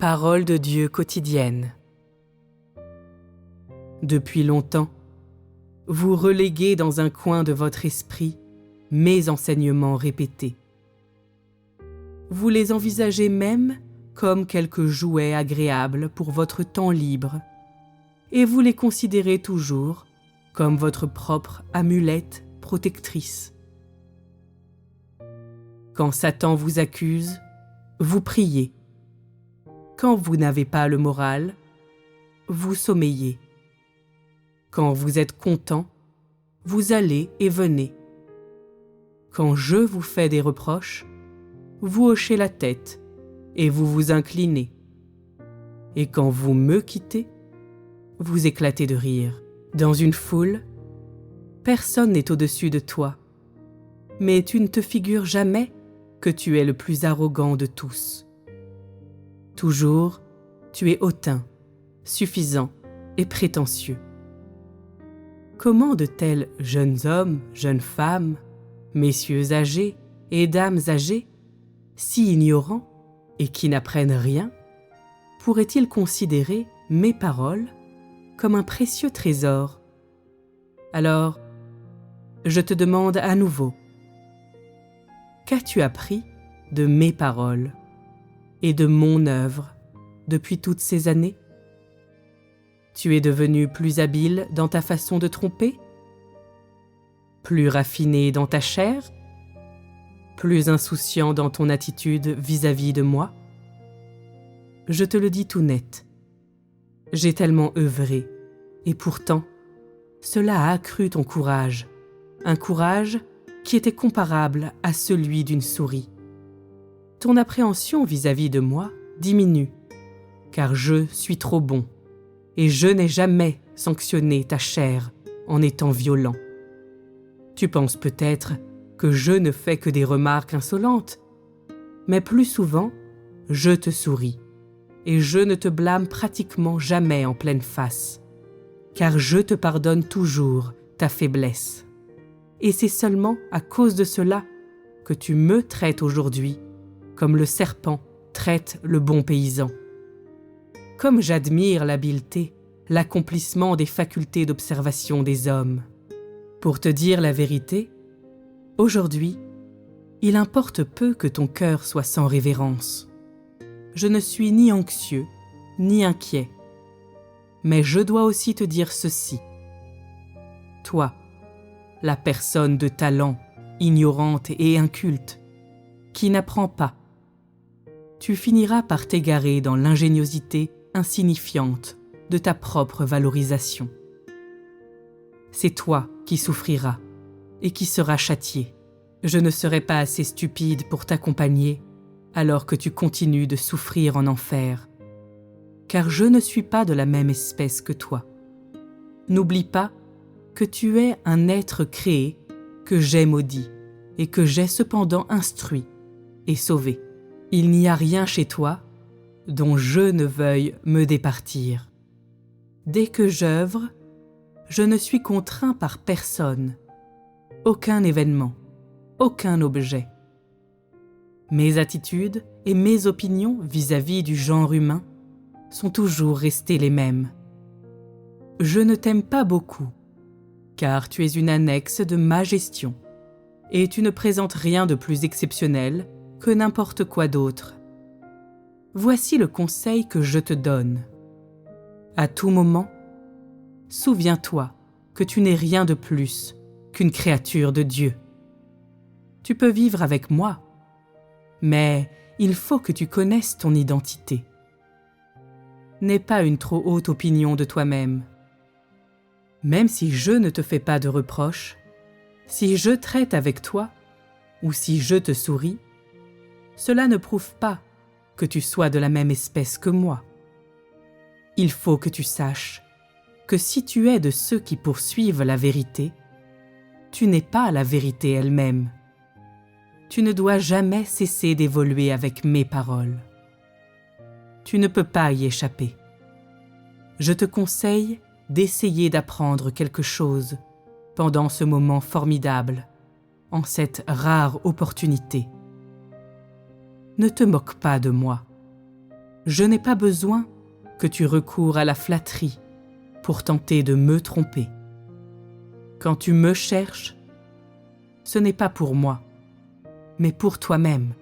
Parole de Dieu quotidienne. Depuis longtemps, vous reléguez dans un coin de votre esprit mes enseignements répétés. Vous les envisagez même comme quelques jouets agréables pour votre temps libre, et vous les considérez toujours comme votre propre amulette protectrice. Quand Satan vous accuse, vous priez. Quand vous n'avez pas le moral, vous sommeillez. Quand vous êtes content, vous allez et venez. Quand je vous fais des reproches, vous hochez la tête et vous vous inclinez. Et quand vous me quittez, vous éclatez de rire. Dans une foule, personne n'est au-dessus de toi, mais tu ne te figures jamais que tu es le plus arrogant de tous. Toujours, tu es hautain, suffisant et prétentieux. Comment de tels jeunes hommes, jeunes femmes, messieurs âgés et dames âgées, si ignorants et qui n'apprennent rien, pourraient-ils considérer mes paroles comme un précieux trésor? Alors, je te demande à nouveau, qu'as-tu appris de mes paroles et de mon œuvre depuis toutes ces années? Tu es devenu plus habile dans ta façon de tromper? Plus raffiné dans ta chair? Plus insouciant dans ton attitude vis-à-vis de moi? Je te le dis tout net. J'ai tellement œuvré, et pourtant, cela a accru ton courage, un courage qui était comparable à celui d'une souris. Ton appréhension vis-à-vis de moi diminue, car je suis trop bon, et je n'ai jamais sanctionné ta chair en étant violent. Tu penses peut-être que je ne fais que des remarques insolentes, mais plus souvent, je te souris, et je ne te blâme pratiquement jamais en pleine face, car je te pardonne toujours ta faiblesse. Et c'est seulement à cause de cela que tu me traites aujourd'hui comme le serpent traite le bon paysan. Comme j'admire l'habileté, l'accomplissement des facultés d'observation des hommes. Pour te dire la vérité, aujourd'hui, il importe peu que ton cœur soit sans révérence. Je ne suis ni anxieux, ni inquiet. Mais je dois aussi te dire ceci. Toi, la personne de talent, ignorante et inculte, qui n'apprend pas, tu finiras par t'égarer dans l'ingéniosité insignifiante de ta propre valorisation. C'est toi qui souffriras et qui seras châtié. Je ne serai pas assez stupide pour t'accompagner alors que tu continues de souffrir en enfer, car je ne suis pas de la même espèce que toi. N'oublie pas que tu es un être créé que j'ai maudit et que j'ai cependant instruit et sauvé. Il n'y a rien chez toi dont je ne veuille me départir. Dès que j'œuvre, je ne suis contraint par personne, aucun événement, aucun objet. Mes attitudes et mes opinions vis-à-vis du genre humain sont toujours restées les mêmes. Je ne t'aime pas beaucoup, car tu es une annexe de ma gestion, et tu ne présentes rien de plus exceptionnel que n'importe quoi d'autre. Voici le conseil que je te donne. À tout moment, souviens-toi que tu n'es rien de plus qu'une créature de Dieu. Tu peux vivre avec moi, mais il faut que tu connaisses ton identité. N'aie pas une trop haute opinion de toi-même. Même si je ne te fais pas de reproches, si je traite avec toi, ou si je te souris, cela ne prouve pas que tu sois de la même espèce que moi. Il faut que tu saches que si tu es de ceux qui poursuivent la vérité, tu n'es pas la vérité elle-même. Tu ne dois jamais cesser d'évoluer avec mes paroles. Tu ne peux pas y échapper. Je te conseille d'essayer d'apprendre quelque chose pendant ce moment formidable, en cette rare opportunité. Ne te moque pas de moi. Je n'ai pas besoin que tu recours à la flatterie pour tenter de me tromper. Quand tu me cherches, ce n'est pas pour moi, mais pour toi-même.